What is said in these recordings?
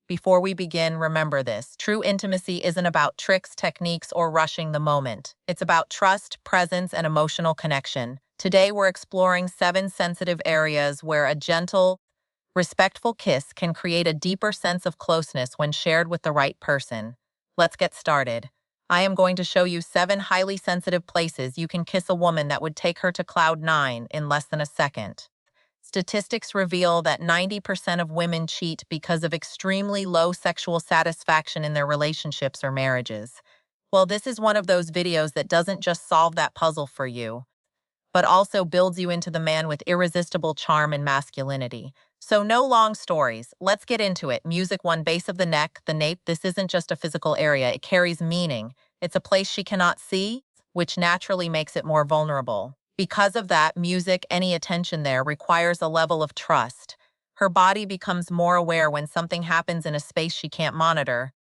Before we begin, remember this. True intimacy isn't about tricks, techniques, or rushing the moment. It's about trust, presence, and emotional connection. Today, we're exploring 7 sensitive areas where a gentle, respectful kiss can create a deeper sense of closeness when shared with the right person. Let's get started. I am going to show you 7 highly sensitive places you can kiss a woman that would take her to cloud 9 in less than a second. Statistics reveal that 90% of women cheat because of extremely low sexual satisfaction in their relationships or marriages. Well, this is one of those videos that doesn't just solve that puzzle for you, but also builds you into the man with irresistible charm and masculinity. So no long stories. Let's get into it. Music 1, base of the neck, the nape. This isn't just a physical area. It carries meaning. It's a place she cannot see, which naturally makes it more vulnerable. Because of that, music, any attention there, requires a level of trust. Her body becomes more aware when something happens in a space she can't monitor,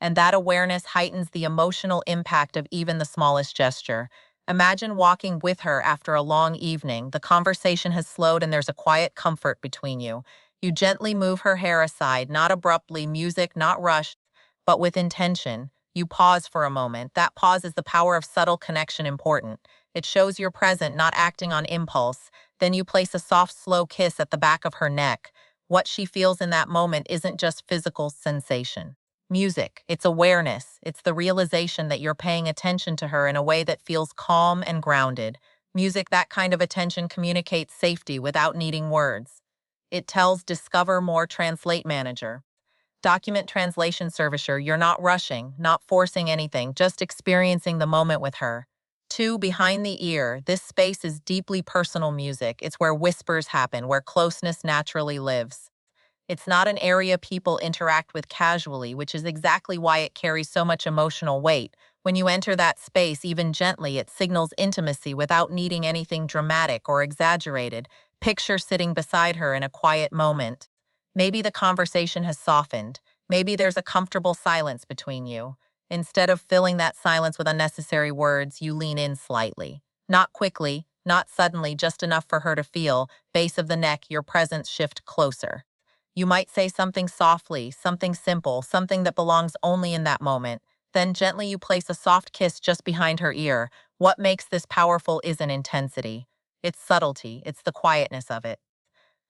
and that awareness heightens the emotional impact of even the smallest gesture. Imagine walking with her after a long evening. The conversation has slowed and there's a quiet comfort between you. You gently move her hair aside, not abruptly, music not rushed, but with intention. You pause for a moment. That pause is the power of subtle connection important. It shows you're present, not acting on impulse. Then you place a soft, slow kiss at the back of her neck. What she feels in that moment isn't just physical sensation. Music, it's awareness. It's the realization that you're paying attention to her in a way that feels calm and grounded. Music, that kind of attention communicates safety without needing words. It tells discover more, translate manager. Document translation servicer, you're not rushing, not forcing anything, just experiencing the moment with her. 2, behind the ear. This space is deeply personal music. It's where whispers happen, where closeness naturally lives. It's not an area people interact with casually, which is exactly why it carries so much emotional weight. When you enter that space, even gently, it signals intimacy without needing anything dramatic or exaggerated. Picture sitting beside her in a quiet moment. Maybe the conversation has softened. Maybe there's a comfortable silence between you. Instead of filling that silence with unnecessary words, you lean in slightly. Not quickly, not suddenly, just enough for her to feel. Base of the neck, your presence shift closer. You might say something softly, something simple, something that belongs only in that moment. Then gently you place a soft kiss just behind her ear. What makes this powerful isn't intensity. It's subtlety. It's the quietness of it.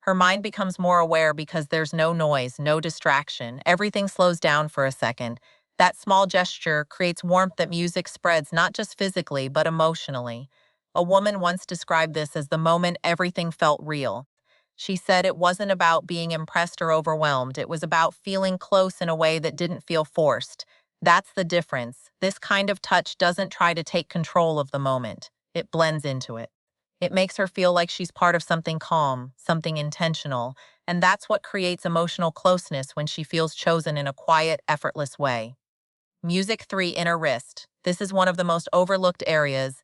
Her mind becomes more aware because there's no noise, no distraction. Everything slows down for a second. That small gesture creates warmth that music spreads not just physically, but emotionally. A woman once described this as the moment everything felt real. She said it wasn't about being impressed or overwhelmed. It was about feeling close in a way that didn't feel forced. That's the difference. This kind of touch doesn't try to take control of the moment. It blends into it. It makes her feel like she's part of something calm, something intentional, and that's what creates emotional closeness when she feels chosen in a quiet, effortless way. Music 3, inner wrist. This is one of the most overlooked areas,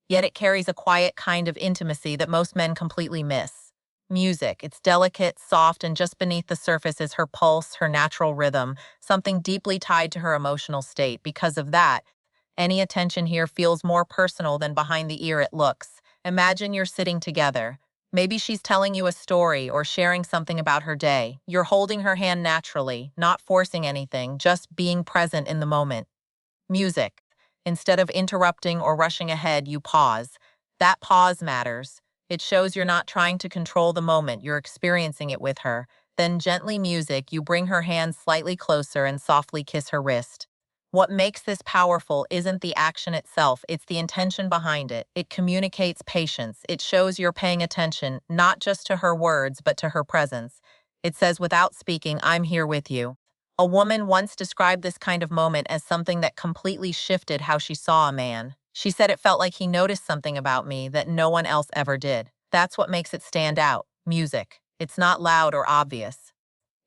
yet it carries a quiet kind of intimacy that most men completely miss. Music, it's delicate, soft, and just beneath the surface is her pulse, her natural rhythm, something deeply tied to her emotional state. Because of that, any attention here feels more personal than behind the ear it looks. Imagine you're sitting together. Maybe she's telling you a story or sharing something about her day. You're holding her hand naturally, not forcing anything, just being present in the moment. Music. Instead of interrupting or rushing ahead, you pause. That pause matters. It shows you're not trying to control the moment, you're experiencing it with her. Then gently music, you bring her hand slightly closer and softly kiss her wrist. What makes this powerful isn't the action itself, it's the intention behind it. It communicates patience. It shows you're paying attention, not just to her words, but to her presence. It says without speaking, I'm here with you. A woman once described this kind of moment as something that completely shifted how she saw a man. She said it felt like he noticed something about me that no one else ever did. That's what makes it stand out. Music. It's not loud or obvious.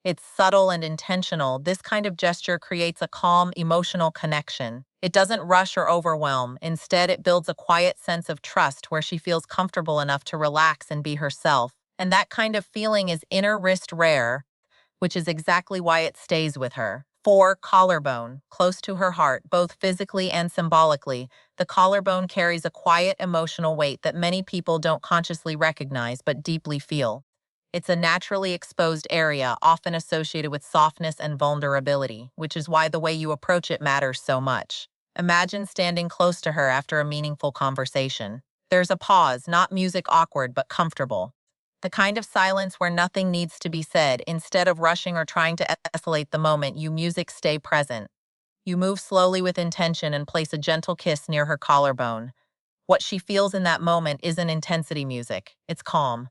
It's subtle and intentional. This kind of gesture creates a calm, emotional connection. It doesn't rush or overwhelm. Instead, it builds a quiet sense of trust where she feels comfortable enough to relax and be herself. And that kind of feeling is inner wrist rare, which is exactly why it stays with her. 4, collarbone, close to her heart, both physically and symbolically. The collarbone carries a quiet emotional weight that many people don't consciously recognize but deeply feel. It's a naturally exposed area, often associated with softness and vulnerability, which is why the way you approach it matters so much. Imagine standing close to her after a meaningful conversation. There's a pause, not music awkward, but comfortable. The kind of silence where nothing needs to be said. Instead of rushing or trying to escalate the moment, you music stay present. You move slowly with intention and place a gentle kiss near her collarbone. What she feels in that moment isn't intensity music. It's calm.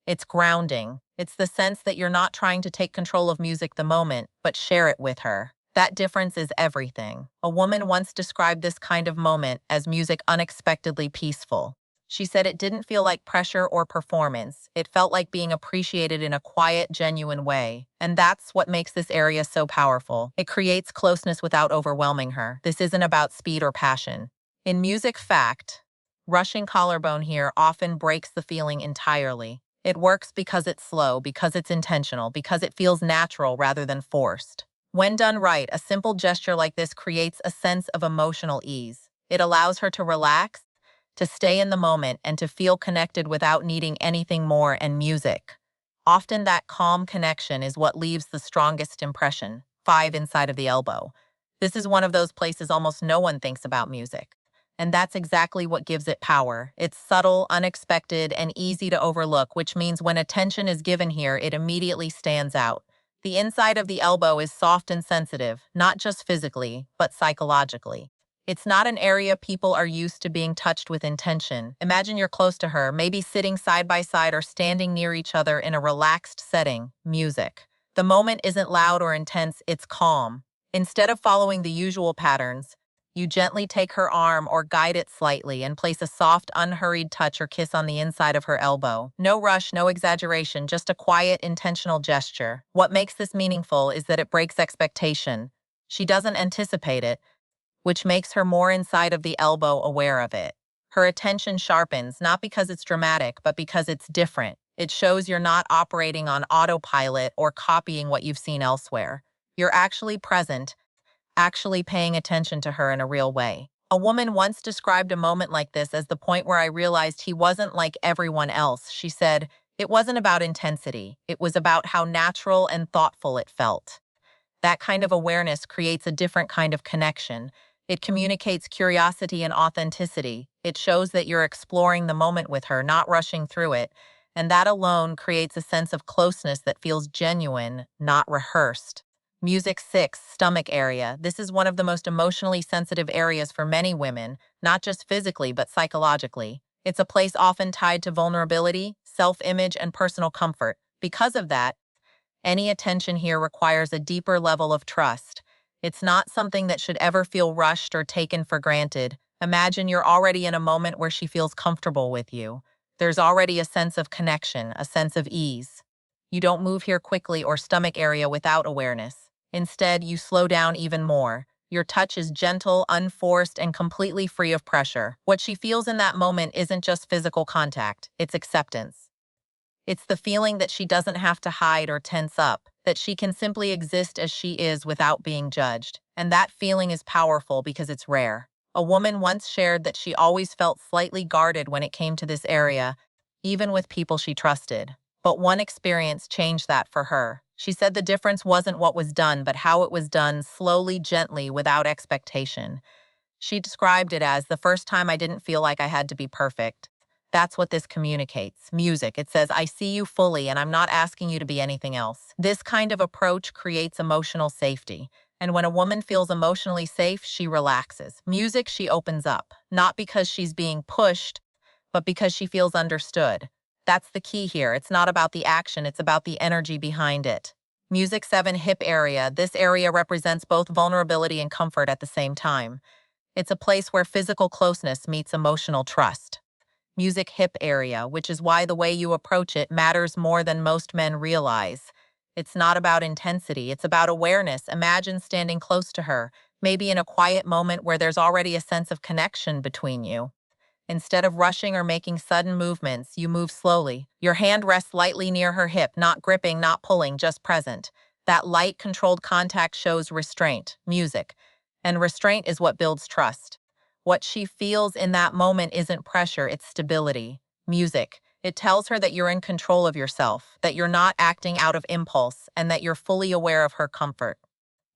It's grounding. It's the sense that you're not trying to take control of music the moment, but share it with her. That difference is everything. A woman once described this kind of moment as music unexpectedly peaceful. She said it didn't feel like pressure or performance. It felt like being appreciated in a quiet, genuine way. And that's what makes this area so powerful. It creates closeness without overwhelming her. This isn't about speed or passion. In music fact, rushing collarbone here often breaks the feeling entirely. It works because it's slow, because it's intentional, because it feels natural rather than forced. When done right, a simple gesture like this creates a sense of emotional ease. It allows her to relax, to stay in the moment, and to feel connected without needing anything more. And music. Often that calm connection is what leaves the strongest impression. 5 inside of the elbow. This is one of those places almost no one thinks about music. And that's exactly what gives it power. It's subtle, unexpected, and easy to overlook, which means when attention is given here, it immediately stands out. The inside of the elbow is soft and sensitive, not just physically, but psychologically. It's not an area people are used to being touched with intention. Imagine you're close to her, maybe sitting side by side or standing near each other in a relaxed setting. Music. The moment isn't loud or intense, it's calm. Instead of following the usual patterns, you gently take her arm or guide it slightly and place a soft, unhurried touch or kiss on the inside of her elbow. No rush, no exaggeration, just a quiet, intentional gesture. What makes this meaningful is that it breaks expectation. She doesn't anticipate it, which makes her more inside of the elbow aware of it. Her attention sharpens, not because it's dramatic, but because it's different. It shows you're not operating on autopilot or copying what you've seen elsewhere. You're actually present, actually paying attention to her in a real way. A woman once described a moment like this as the point where I realized he wasn't like everyone else. She said, "It wasn't about intensity. It was about how natural and thoughtful it felt." That kind of awareness creates a different kind of connection. It communicates curiosity and authenticity. It shows that you're exploring the moment with her, not rushing through it. And that alone creates a sense of closeness that feels genuine, not rehearsed. Music 6, stomach area. This is one of the most emotionally sensitive areas for many women, not just physically, but psychologically. It's a place often tied to vulnerability, self-image, and personal comfort. Because of that, any attention here requires a deeper level of trust. It's not something that should ever feel rushed or taken for granted. Imagine you're already in a moment where she feels comfortable with you. There's already a sense of connection, a sense of ease. You don't move here quickly or stomach area without awareness. Instead, you slow down even more. Your touch is gentle, unforced, and completely free of pressure. What she feels in that moment isn't just physical contact, it's acceptance. It's the feeling that she doesn't have to hide or tense up, that she can simply exist as she is without being judged. And that feeling is powerful because it's rare. A woman once shared that she always felt slightly guarded when it came to this area, even with people she trusted. But one experience changed that for her. She said the difference wasn't what was done, but how it was done, slowly, gently, without expectation. She described it as the first time I didn't feel like I had to be perfect. That's what this communicates. Music. It says, I see you fully and I'm not asking you to be anything else. This kind of approach creates emotional safety. And when a woman feels emotionally safe, she relaxes. Music, she opens up. Not because she's being pushed, but because she feels understood. That's the key here. It's not about the action, it's about the energy behind it. Music 7, hip area. This area represents both vulnerability and comfort at the same time. It's a place where physical closeness meets emotional trust. Music hip area, which is why the way you approach it matters more than most men realize. It's not about intensity, it's about awareness. Imagine standing close to her, maybe in a quiet moment where there's already a sense of connection between you. Instead of rushing or making sudden movements, you move slowly. Your hand rests lightly near her hip, not gripping, not pulling, just present. That light, controlled contact shows restraint, music. And restraint is what builds trust. What she feels in that moment isn't pressure, it's stability. Music. It tells her that you're in control of yourself, that you're not acting out of impulse, and that you're fully aware of her comfort.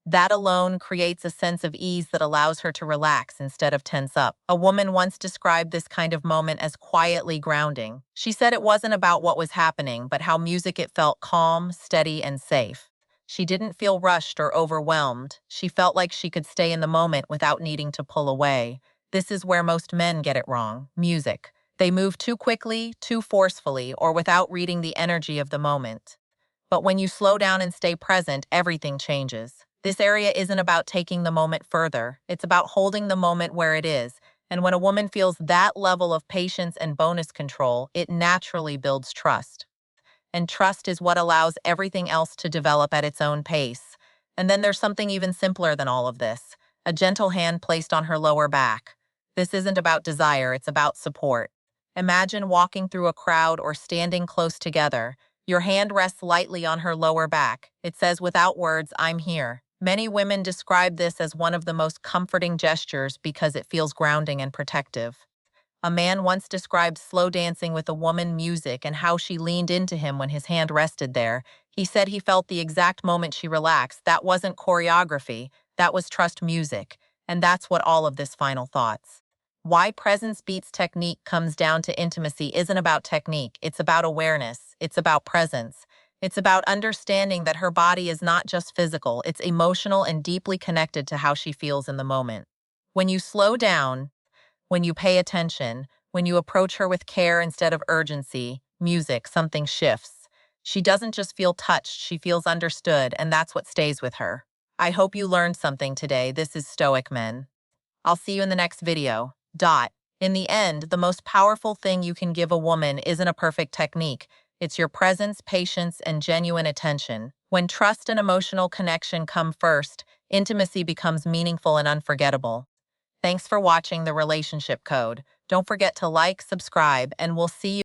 That alone creates a sense of ease that allows her to relax instead of tense up. A woman once described this kind of moment as quietly grounding. She said it wasn't about what was happening, but how music it felt calm, steady, and safe. She didn't feel rushed or overwhelmed. She felt like she could stay in the moment without needing to pull away. This is where most men get it wrong: music. They move too quickly, too forcefully, or without reading the energy of the moment. But when you slow down and stay present, everything changes. This area isn't about taking the moment further. It's about holding the moment where it is. And when a woman feels that level of patience and bonus control, it naturally builds trust. And trust is what allows everything else to develop at its own pace. And then there's something even simpler than all of this: a gentle hand placed on her lower back. This isn't about desire, it's about support. Imagine walking through a crowd or standing close together. Your hand rests lightly on her lower back. It says without words, "I'm here." Many women describe this as one of the most comforting gestures because it feels grounding and protective. A man once described slow dancing with a woman music and how she leaned into him when his hand rested there. He said he felt the exact moment she relaxed. That wasn't choreography, that was trust music. And that's what all of this final thoughts. Why presence beats technique comes down to intimacy isn't about technique, it's about awareness, it's about presence. It's about understanding that her body is not just physical, it's emotional and deeply connected to how she feels in the moment. When you slow down, when you pay attention, when you approach her with care instead of urgency, music, something shifts. She doesn't just feel touched, she feels understood, and that's what stays with her. I hope you learned something today. This is Stoic Men. I'll see you in the next video. In the end, the most powerful thing you can give a woman isn't a perfect technique. It's your presence, patience, and genuine attention. When trust and emotional connection come first, intimacy becomes meaningful and unforgettable. Thanks for watching The Relationship Code. Don't forget to like, subscribe, and we'll see you